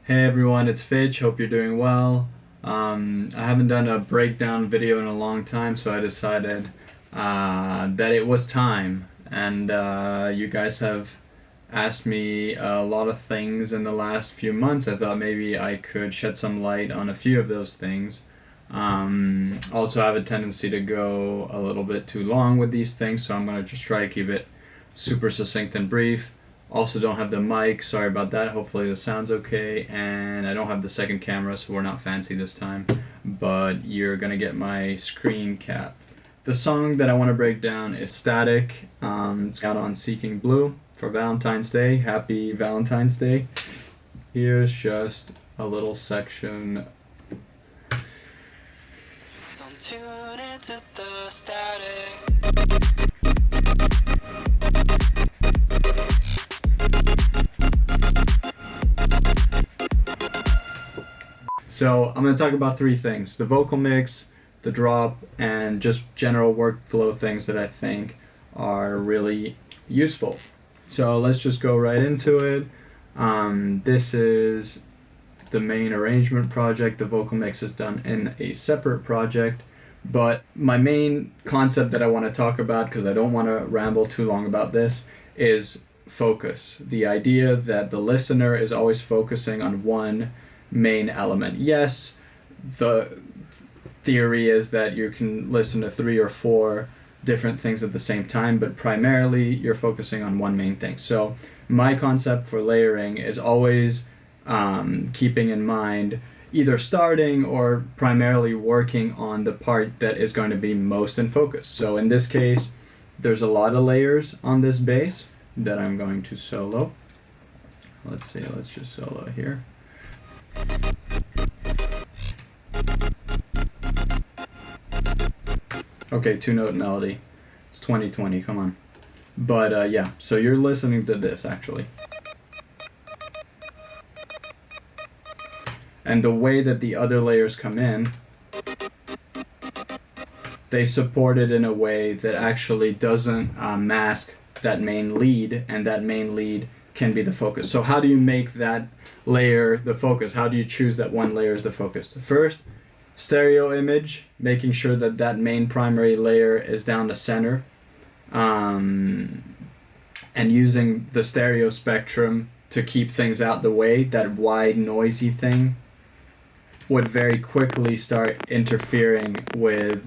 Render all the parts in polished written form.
Hey everyone, it's Fytch. Hope you're doing well. I haven't done a breakdown video in a long time, so I decided that it was time. And you guys have asked me a lot of things in the last few months. I thought maybe I could shed some light on a few of those things. Also, I have a tendency to go a little bit too long with these things, so I'm going to just try to keep it super succinct and brief. Also don't have the mic, sorry about that, hopefully the sound's okay, and I don't have the second camera, so we're not fancy this time, but you're gonna get my screen cap. The song that I want to break down is Static. It's out on Seeking Blue for Valentine's Day. Happy Valentine's Day. Here's just a little section. Don't tune into the static. So I'm going to talk about three things: the vocal mix, the drop, and just general workflow things that I think are really useful. So let's just go right into it. This is the main arrangement project. The vocal mix is done in a separate project. But my main concept that I want to talk about, because I don't want to ramble too long about this, is focus. The idea that the listener is always focusing on one main element. Yes, the theory is that you can listen to 3 or 4 different things at the same time, but primarily you're focusing on one main thing. So my concept for layering is always keeping in mind either starting or primarily working on the part that is going to be most in focus. So in this case, there's a lot of layers on this bass that I'm going to solo. Let's just solo here. Okay, 2-note melody. It's 2020, come on. But yeah, so you're listening to this actually. And the way that the other layers come in, they support it in a way that actually doesn't mask that main lead, and that main lead can be the focus. So how do you make that layer the focus? How do you choose that one layer is the focus? First, stereo image, making sure that that main primary layer is down the center, and using the stereo spectrum to keep things out the way. That wide noisy thing would very quickly start interfering with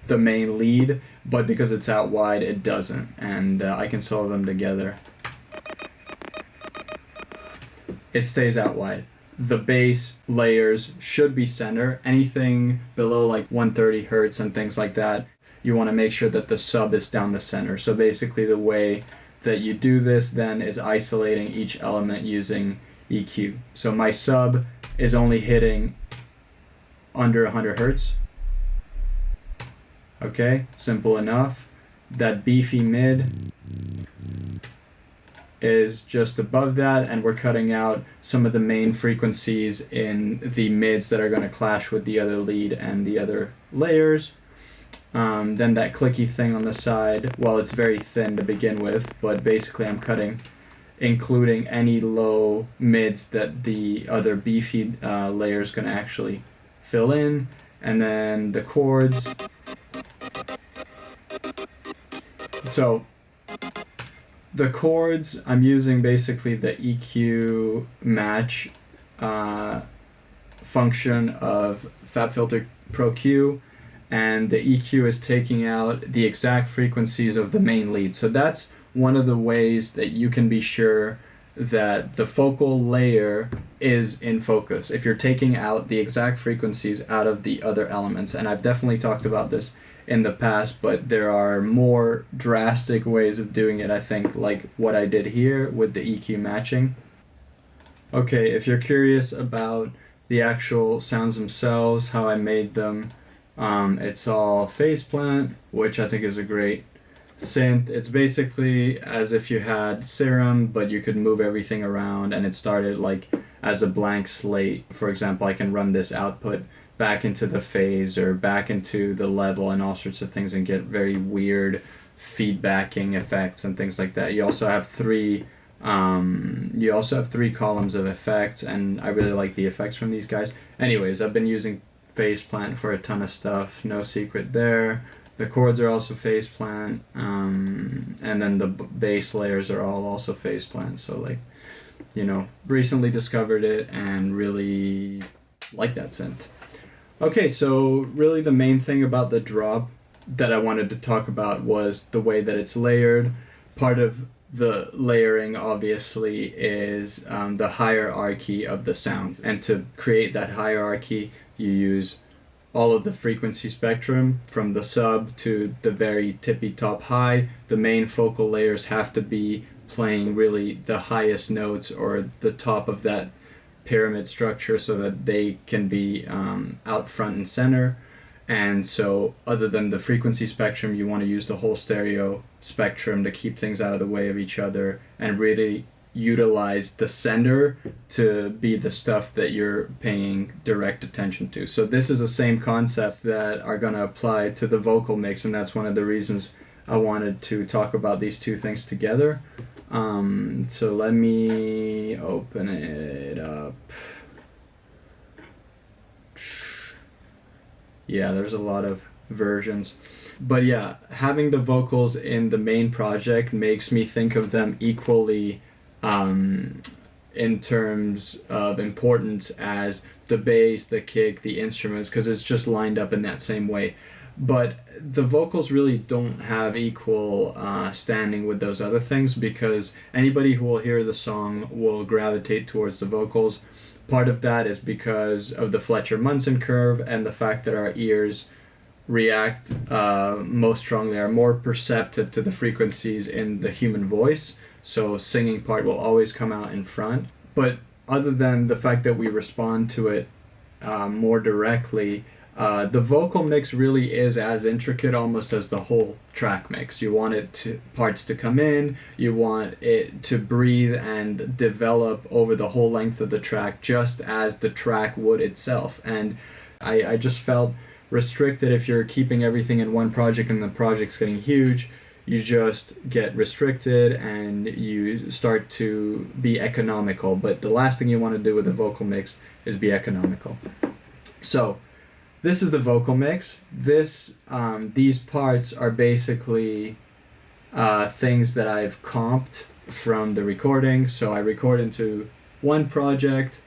the main lead, but because it's out wide it doesn't, and I can solve them together. It stays out wide. The bass layers should be center. Anything below like 130 hertz and things like that, you want to make sure that the sub is down the center. So basically the way that you do this then is isolating each element using EQ. So my sub is only hitting under 100 hertz. Okay, simple enough. That beefy mid is just above that, and we're cutting out some of the main frequencies in the mids that are going to clash with the other lead and the other layers. Then that clicky thing on the side, well, it's very thin to begin with, but basically I'm cutting, including any low mids that the other beefy layer is going to actually fill in. And then the chords. So the chords, I'm using basically the EQ match function of FabFilter Pro Q, and the EQ is taking out the exact frequencies of the main lead. So that's one of the ways that you can be sure that the focal layer is in focus, if you're taking out the exact frequencies out of the other elements. And I've definitely talked about this in the past, but there are more drastic ways of doing it, I think, like what I did here with the EQ matching. Okay, if you're curious about the actual sounds themselves, how I made them, it's all phase plant, which I think is a great synth. It's basically as if you had Serum, but you could move everything around, and it started like as a blank slate. For example, I can run this output back into the phase or back into the level and all sorts of things and get very weird feedbacking effects and things like that. You also have 3 You also have 3 columns of effects, and I really like the effects from these guys. Anyways, I've been using Faceplant for a ton of stuff. No secret there. The chords are also Faceplant, and then the bass layers are all also Faceplant. So like, recently discovered it and really like that synth. Okay, so really the main thing about the drop that I wanted to talk about was the way that it's layered. Part of the layering obviously is the hierarchy of the sound, and to create that hierarchy you use all of the frequency spectrum from the sub to the very tippy top high. The main focal layers have to be playing really the highest notes or the top of that pyramid structure so that they can be out front and center. And so other than the frequency spectrum, you want to use the whole stereo spectrum to keep things out of the way of each other and really utilize the sender to be the stuff that you're paying direct attention to. So this is the same concepts that are going to apply to the vocal mix, and that's one of the reasons I wanted to talk about these two things together. So let me open it up. Yeah, there's a lot of versions. But yeah, having the vocals in the main project makes me think of them equally in terms of importance as the bass, the kick, the instruments, because it's just lined up in that same way. But the vocals really don't have equal standing with those other things, because anybody who will hear the song will gravitate towards the vocals. Part of that is because of the Fletcher-Munson curve and the fact that our ears react most strongly, are more perceptive to the frequencies in the human voice. So singing part will always come out in front. But other than the fact that we respond to it more directly, the vocal mix really is as intricate almost as the whole track mix. You want parts to come in, you want it to breathe and develop over the whole length of the track, just as the track would itself. And I just felt restricted if you're keeping everything in one project and the project's getting huge. You just get restricted and you start to be economical. But the last thing you want to do with a vocal mix is be economical. So this is the vocal mix. These parts are basically things that I've comped from the recording. So I record into one project,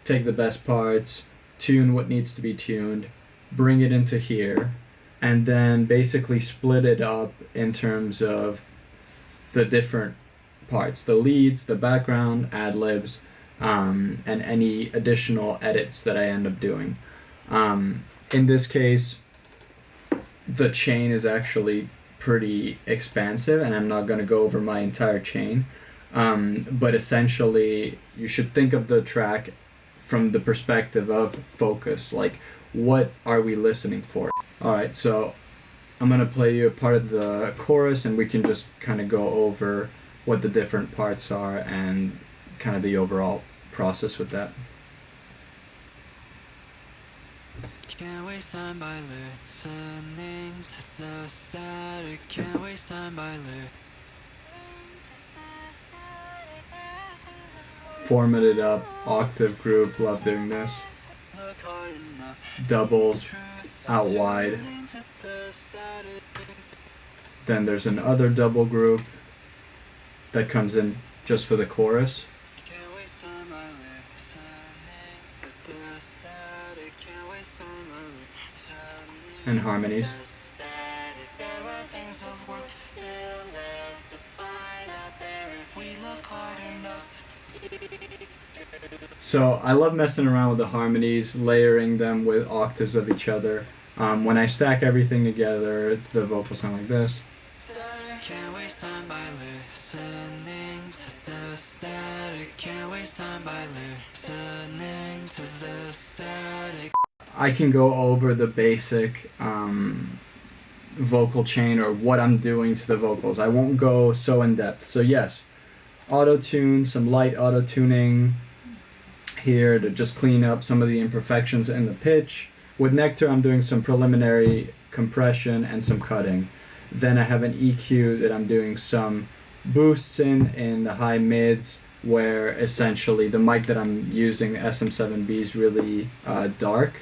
take the best parts, tune what needs to be tuned, bring it into here, and then basically split it up in terms of the different parts, the leads, the background, ad-libs, and any additional edits that I end up doing. In this case, the chain is actually pretty expansive, and I'm not going to go over my entire chain, but essentially you should think of the track from the perspective of focus, like what are we listening for? Alright, so I'm going to play you a part of the chorus, and we can just kind of go over what the different parts are and kind of the overall process with that. Can't waste time by listening to the static. Can't waste time by listening. Formatted up, octave group, love doing this. Doubles, out wide. Then there's another double group that comes in just for the chorus. And harmonies. So I love messing around with the harmonies, layering them with octaves of each other. When I stack everything together, the vocals sound like this. Can't waste time by listening to the static. Can't waste time by listening to the static. I can go over the basic vocal chain or what I'm doing to the vocals. I won't go so in depth. So yes, auto-tune, some light auto-tuning here to just clean up some of the imperfections in the pitch. With Nectar, I'm doing some preliminary compression and some cutting. Then I have an EQ that I'm doing some boosts in the high mids, where essentially the mic that I'm using, SM7B, is really dark,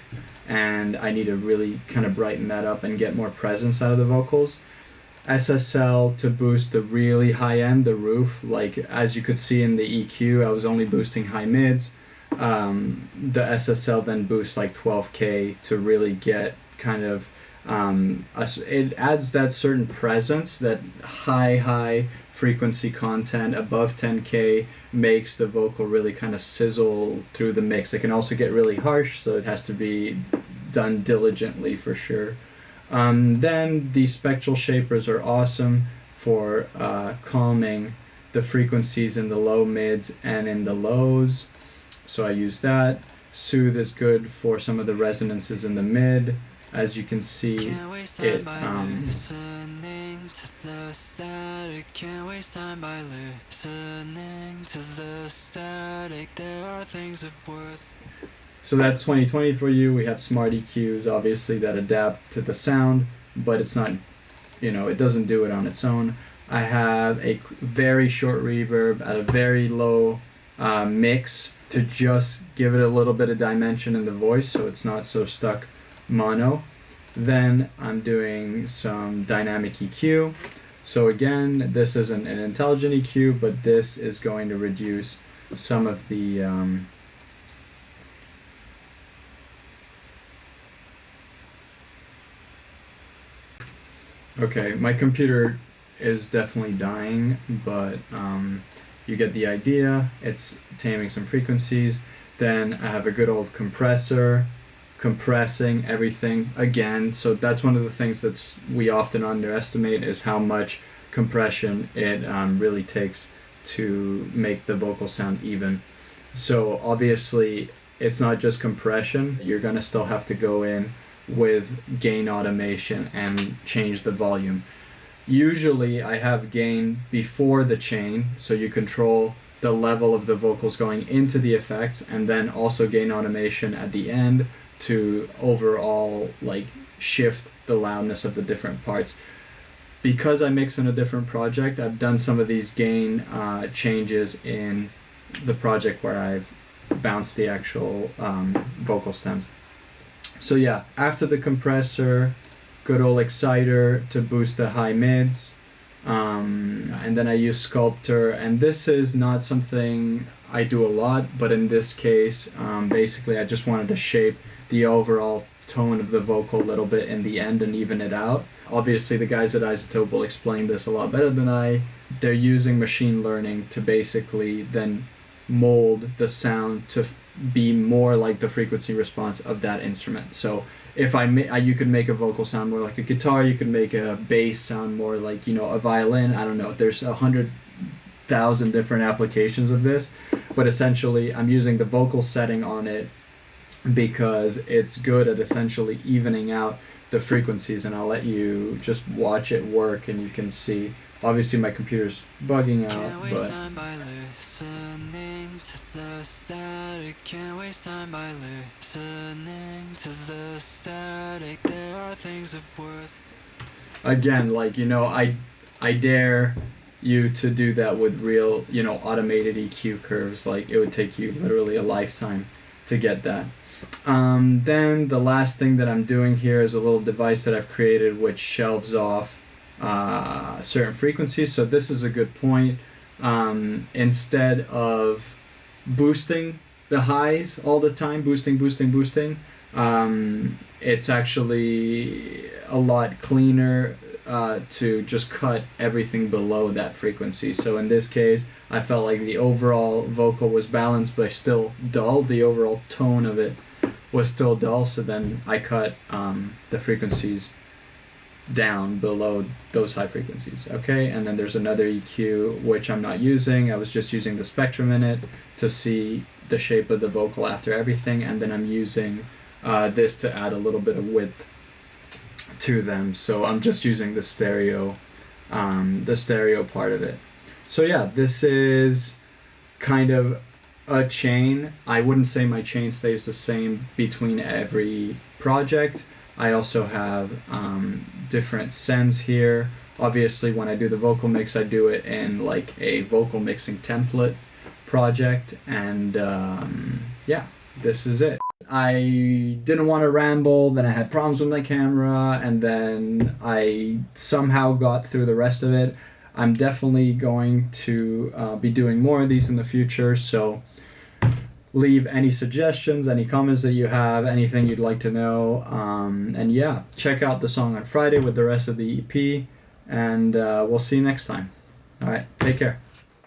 and I need to really kind of brighten that up and get more presence out of the vocals. SSL to boost the really high end, the roof. Like as you could see in the EQ, I was only boosting high mids. The SSL then boosts like 12K to really get kind of it adds that certain presence, that high frequency content above 10K makes the vocal really kind of sizzle through the mix. It can also get really harsh, so it has to be done diligently for sure. Then the spectral shapers are awesome for calming the frequencies in the low mids and in the lows, so I use that. Soothe is good for some of the resonances in the mid. As you can see, it listening to the static. Can't waste time by listening to the static. There are things of worth. So that's 2020 for you. We have smart EQs, obviously, that adapt to the sound, but it's not, it doesn't do it on its own. I have a very short reverb at a very low mix to just give it a little bit of dimension in the voice so it's not so stuck mono. Then I'm doing some dynamic EQ. So again, this isn't an intelligent EQ, but this is going to reduce some of the okay, my computer is definitely dying, but you get the idea. It's taming some frequencies. Then I have a good old compressor, compressing everything again. So that's one of the things that we often underestimate, is how much compression it really takes to make the vocal sound even. So obviously it's not just compression. You're gonna still have to go in with gain automation and change the volume. Usually I have gain before the chain, so you control the level of the vocals going into the effects, and then also gain automation at the end to overall like shift the loudness of the different parts. Because I mix in a different project, I've done some of these gain changes in the project where I've bounced the actual vocal stems. So yeah, after the compressor, good old exciter to boost the high mids, and then I use sculptor, and this is not something I do a lot, but in this case, basically I just wanted to shape the overall tone of the vocal a little bit in the end and even it out. Obviously the guys at Isotope will explain this a lot better than I. They're using machine learning to basically then mold the sound to be more like the frequency response of that instrument. So if you could make a vocal sound more like a guitar, you could make a bass sound more like, a violin. I don't know. There's 100,000 different applications of this, but essentially I'm using the vocal setting on it because it's good at essentially evening out the frequencies, and I'll let you just watch it work and you can see. Obviously my computer's bugging out, but time by listening to the static. Can't waste time by listening to the static. There are things of worth. Again, I dare you to do that with real, automated EQ curves. Like it would take you literally a lifetime to get that. Then the last thing that I'm doing here is a little device that I've created which shelves off certain frequencies. So this is a good point. Instead of boosting the highs all the time, boosting, it's actually a lot cleaner to just cut everything below that frequency. So in this case, I felt like the overall vocal was balanced but still dull. The overall tone of it was still dull, so then I cut the frequencies down below those high frequencies. Okay, and then there's another EQ which I'm not using. I was just using the spectrum in it to see the shape of the vocal after everything, and then I'm using this to add a little bit of width to them. So I'm just using the stereo part of it. So yeah, this is kind of a chain. I wouldn't say my chain stays the same between every project. I also have different sends here. Obviously, when I do the vocal mix, I do it in like a vocal mixing template project, and yeah, this is it. I didn't want to ramble, then I had problems with my camera, and then I somehow got through the rest of it. I'm definitely going to be doing more of these in the future, so leave any suggestions, any comments that you have, anything you'd like to know. And yeah, check out the song on Friday with the rest of the EP, and we'll see you next time. All right, take care.